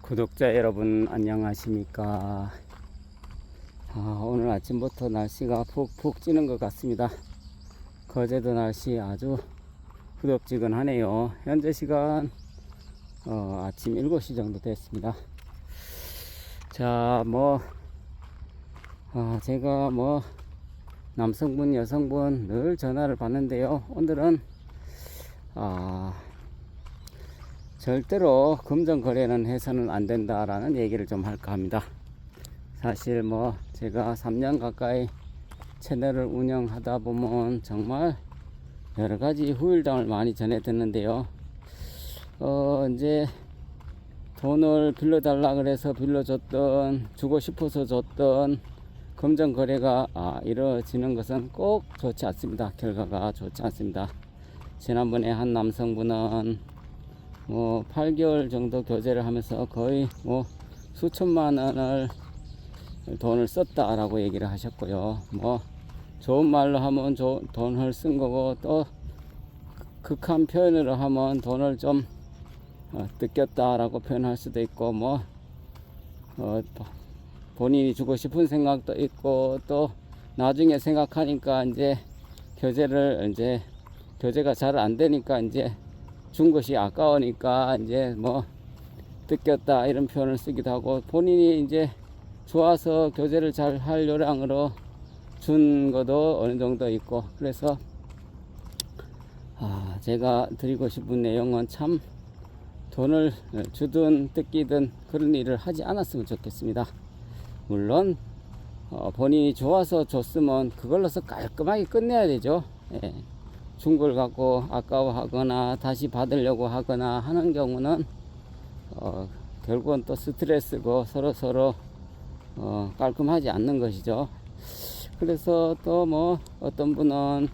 구독자 여러분 안녕하십니까. 오늘 아침부터 날씨가 푹푹 찌는 것 같습니다. 거제도 날씨 아주 후덥지근하네요. 현재 시간 아침 7시 정도 됐습니다. 자, 제가 남성분 여성분 늘 전화를 받는데요. 오늘은 절대로 금전 거래는 해서는 안 된다라는 얘기를 좀 할까 합니다. 사실 제가 3년 가까이 채널을 운영하다 보면 정말 여러 가지 후일담을 많이 전해 듣는데요. 이제 돈을 빌려달라 그래서 빌려줬던, 주고 싶어서 줬던 금전 거래가 이루어지는 것은 꼭 좋지 않습니다. 결과가 좋지 않습니다. 지난번에 한 남성분은 8개월 정도 교제를 하면서 거의 수천만 원을 돈을 썼다라고 얘기를 하셨고요. 좋은 말로 하면 돈을 쓴 거고, 또 극한 표현으로 하면 돈을 좀 뜯겼다라고 표현할 수도 있고, 본인이 주고 싶은 생각도 있고, 또 나중에 생각하니까 이제 교제가 잘 안 되니까 이제 준 것이 아까우니까 이제 뜯겼다 이런 표현을 쓰기도 하고, 본인이 이제 좋아서 교제를 잘 할 요량으로 준 것도 어느 정도 있고, 그래서 제가 드리고 싶은 내용은 참 돈을 주든 뜯기든 그런 일을 하지 않았으면 좋겠습니다. 물론 본인이 좋아서 줬으면 그걸로서 깔끔하게 끝내야 되죠. 예. 준 걸 갖고 아까워하거나 다시 받으려고 하거나 하는 경우는 결국은 또 스트레스고 서로 깔끔하지 않는 것이죠. 그래서 또 어떤 분은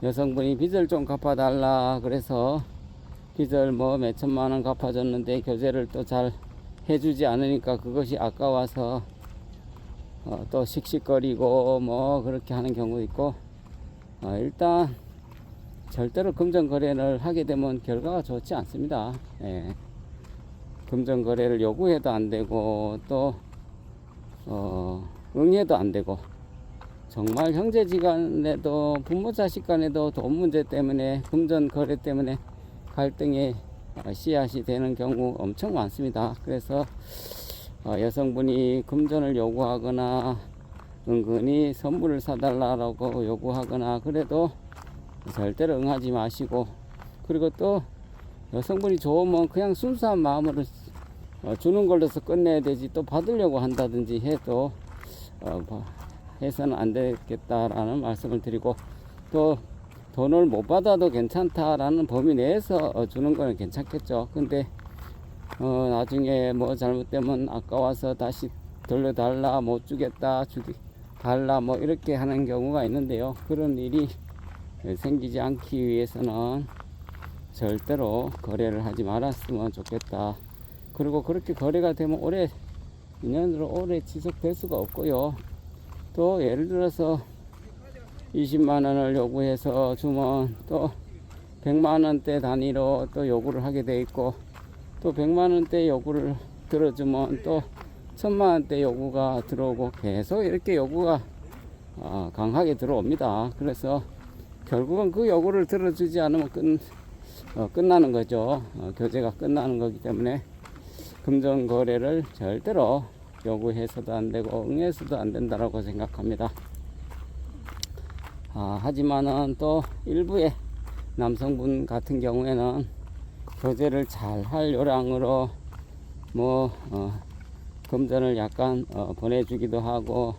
여성분이 빚을 좀 갚아달라 그래서 빚을 몇천만 원 갚아줬는데 교제를 또 잘 해주지 않으니까 그것이 아까워서 또 씩씩거리고 그렇게 하는 경우도 있고, 일단 절대로 금전 거래를 하게 되면 결과가 좋지 않습니다. 예. 금전 거래를 요구해도 안 되고, 또 응해도 안 되고, 정말 형제지간에도 부모 자식 간에도 돈 문제 때문에, 금전 거래 때문에 갈등의 씨앗이 되는 경우 엄청 많습니다. 그래서 여성분이 금전을 요구하거나 은근히 선물을 사달라고 요구하거나 그래도 절대로 응하지 마시고, 그리고 또 여성분이 좋으면 그냥 순수한 마음으로 주는 걸로서 끝내야 되지, 또 받으려고 한다든지 해도 해서는 안 되겠다라는 말씀을 드리고, 또 돈을 못 받아도 괜찮다라는 범위 내에서 주는 거는 괜찮겠죠. 근데 나중에 잘못되면 아까워서 다시 돌려달라, 못 주겠다, 달라 이렇게 하는 경우가 있는데요. 그런 일이 생기지 않기 위해서는 절대로 거래를 하지 말았으면 좋겠다. 그리고 그렇게 거래가 되면 인연으로 오래 지속될 수가 없고요. 또 예를 들어서 20만 원을 요구해서 주면 또 100만 원대 단위로 또 요구를 하게 돼 있고, 또 100만 원대 요구를 들어주면 또 1000만 원대 요구가 들어오고, 계속 이렇게 요구가 강하게 들어옵니다. 그래서 결국은 그 요구를 들어주지 않으면 끝나는 거죠. 교제가 끝나는 거기 때문에 금전 거래를 절대로 요구해서도 안 되고 응해서도 안 된다라고 생각합니다. 하지만은 또 일부의 남성분 같은 경우에는 교제를 잘 할 요량으로 금전을 약간 보내주기도 하고,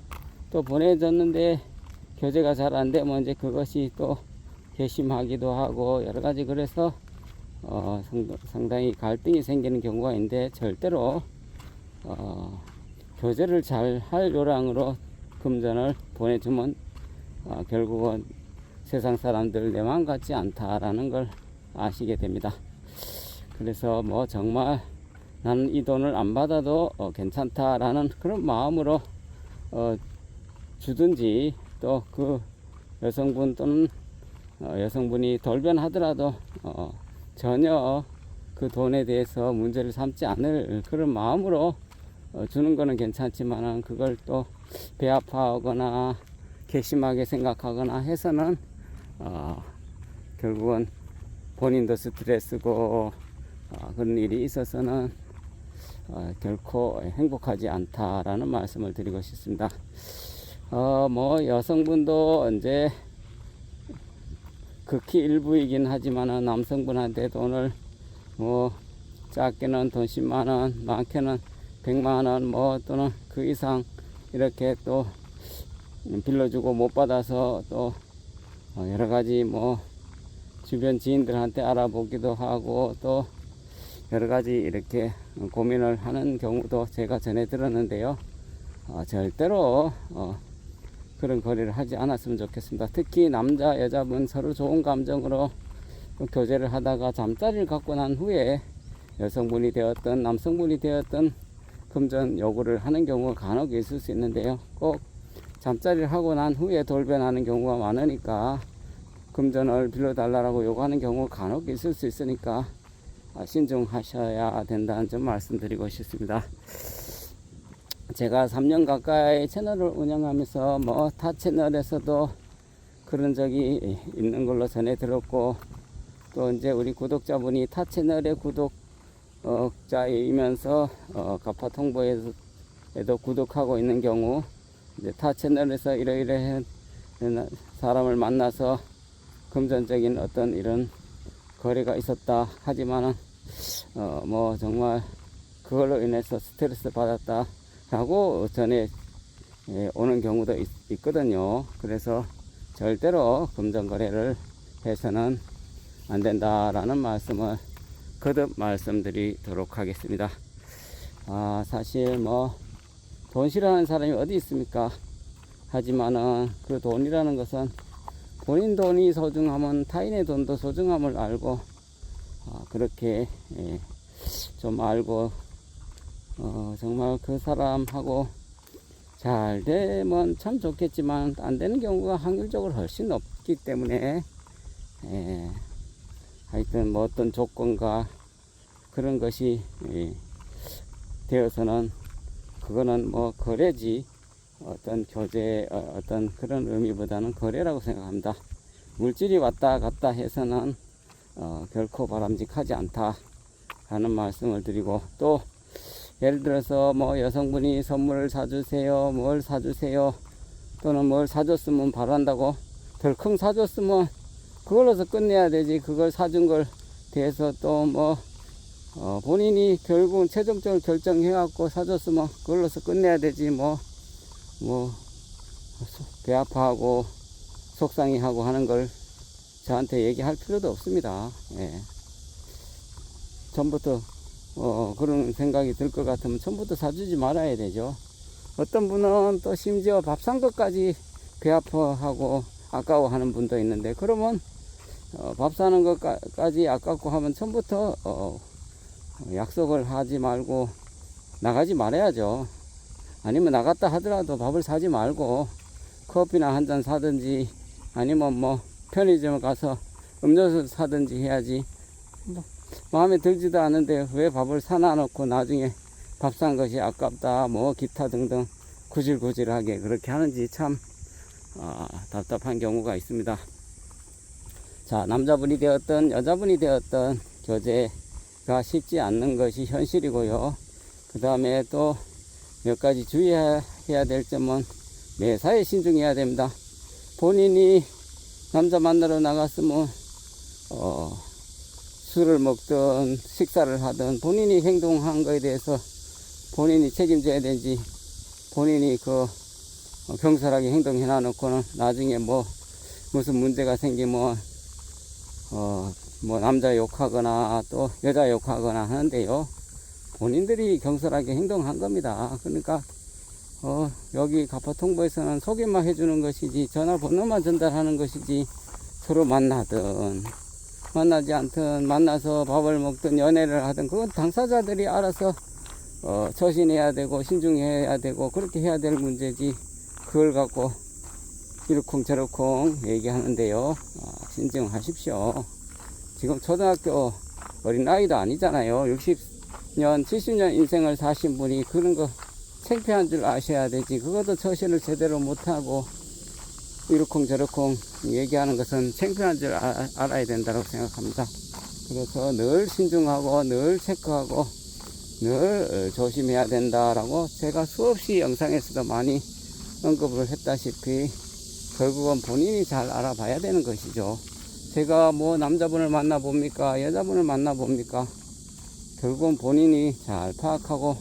또 보내줬는데 교제가 잘 안 되면 이제 그것이 또 괘씸하기도 하고 여러 가지, 그래서 상당히 갈등이 생기는 경우가 있는데, 절대로 교제를 잘 할 요량으로 금전을 보내주면 결국은 세상 사람들 내 마음 같지 않다라는 걸 아시게 됩니다. 그래서 정말 나는 이 돈을 안 받아도 괜찮다라는 그런 마음으로 주든지, 또 그 여성분 또는 여성분이 돌변하더라도 전혀 그 돈에 대해서 문제를 삼지 않을 그런 마음으로 주는 거는 괜찮지만은 그걸 또 배 아파하거나 괘씸하게 생각하거나 해서는 결국은 본인도 스트레스고 그런 일이 있어서는 결코 행복하지 않다라는 말씀을 드리고 싶습니다. 뭐 여성분도 이제 극히 일부이긴 하지만은 남성분한테 돈을 뭐 작게는 돈 10만원, 많게는 100만원 뭐 또는 그 이상 이렇게 또 빌려주고 못 받아서 또 여러가지 뭐 주변 지인들한테 알아보기도 하고 또 여러가지 이렇게 고민을 하는 경우도 제가 전에 들었는데요. 절대로 그런 거래를 하지 않았으면 좋겠습니다. 특히 남자 여자분 서로 좋은 감정으로 교제를 하다가 잠자리를 갖고 난 후에 여성분이 되었든 남성분이 되었든 금전 요구를 하는 경우가 간혹 있을 수 있는데요. 꼭 잠자리를 하고 난 후에 돌변하는 경우가 많으니까 금전을 빌려달라고 요구하는 경우가 간혹 있을 수 있으니까 신중하셔야 된다는 점 말씀드리고 싶습니다. 제가 3년 가까이 채널을 운영하면서 뭐 타 채널에서도 그런 적이 있는 걸로 전해 들었고, 또 이제 우리 구독자분이 타 채널의 구독자이면서 가파 통보에도 구독하고 있는 경우, 이제 타 채널에서 이러이러한 사람을 만나서 금전적인 어떤 이런 거래가 있었다 하지만은 뭐 정말 그걸로 인해서 스트레스 받았다 라고 전에 오는 경우도 있거든요. 그래서 절대로 금전 거래를 해서는 안 된다라는 말씀을 거듭 말씀드리도록 하겠습니다. 사실 뭐 돈 싫어하는 사람이 어디 있습니까? 하지만은 그 돈이라는 것은 본인 돈이 소중하면 타인의 돈도 소중함을 알고 그렇게 좀 알고 정말 그 사람하고 잘 되면 참 좋겠지만 안 되는 경우가 확률적으로 훨씬 높기 때문에 하여튼 뭐 어떤 조건과 그런 것이 되어서는 그거는 뭐 거래지 어떤 교제 어떤 그런 의미보다는 거래라고 생각합니다. 물질이 왔다 갔다 해서는 결코 바람직하지 않다 라는 말씀을 드리고, 또 예를 들어서 뭐 여성분이 선물을 사주세요, 뭘 사주세요, 또는 뭘 사줬으면 바란다고 덜컹 사줬으면 그걸로서 끝내야 되지. 그걸 사준 걸 대해서 또 뭐 본인이 결국은 최종적으로 결정해갖고 사줬으면 그걸로서 끝내야 되지. 배 아파하고 속상해하고 하는 걸 저한테 얘기할 필요도 없습니다. 처음부터 그런 생각이 들 것 같으면 처음부터 사주지 말아야 되죠. 어떤 분은 또 심지어 밥 산 것까지 배 아파하고 아까워하는 분도 있는데, 그러면 밥 사는 것까지 아깝고 하면 처음부터 약속을 하지 말고 나가지 말아야죠. 아니면 나갔다 하더라도 밥을 사지 말고 커피나 한 잔 사든지 아니면 뭐 편의점에 가서 음료수 사든지 해야지. 마음에 들지도 않은데 왜 밥을 사놔 놓고 나중에 밥 산 것이 아깝다 뭐 기타 등등 구질구질하게 그렇게 하는지 참 답답한 경우가 있습니다. 자, 남자분이 되었든 여자분이 되었든 교제가 쉽지 않는 것이 현실이고요. 그 다음에 또 몇 가지 주의해야 될 점은 매사에 신중해야 됩니다. 본인이 남자 만나러 나갔으면 술을 먹든 식사를 하든 본인이 행동한 거에 대해서 본인이 책임져야 되지, 본인이 경솔하게 행동해 놔놓고는 나중에 뭐 무슨 문제가 생기면 뭐 남자 욕하거나 또 여자 욕하거나 하는데요. 본인들이 경솔하게 행동한 겁니다. 그러니까 여기 가파통보에서는 소개만 해주는 것이지 전화번호만 전달하는 것이지, 서로 만나든 만나지 않든 만나서 밥을 먹든 연애를 하든 그건 당사자들이 알아서 처신해야 되고 신중해야 되고 그렇게 해야 될 문제지, 그걸 갖고 이러쿵저러쿵 얘기하는데요. 신중하십시오. 지금 초등학교 어린 나이도 아니잖아요. 60년, 70년 인생을 사신 분이 그런 거 창피한 줄 아셔야 되지. 그것도 처신을 제대로 못하고 이러쿵저러쿵 얘기하는 것은 창피한 줄 알아야 된다고 생각합니다. 그래서 늘 신중하고 늘 체크하고 늘 조심해야 된다라고 제가 수없이 영상에서도 많이 언급을 했다시피 결국은 본인이 잘 알아봐야 되는 것이죠. 제가 뭐 남자분을 만나봅니까? 여자분을 만나봅니까? 결국은 본인이 잘 파악하고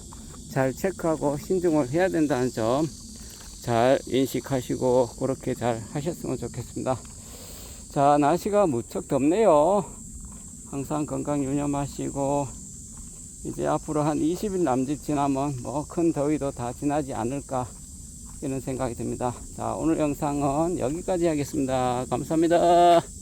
잘 체크하고 신중을 해야 된다는 점 잘 인식하시고 그렇게 잘 하셨으면 좋겠습니다. 자, 날씨가 무척 덥네요. 항상 건강 유념하시고 이제 앞으로 한 20일 남짓 지나면 뭐 큰 더위도 다 지나지 않을까 이런 생각이 듭니다. 자, 오늘 영상은 여기까지 하겠습니다. 감사합니다.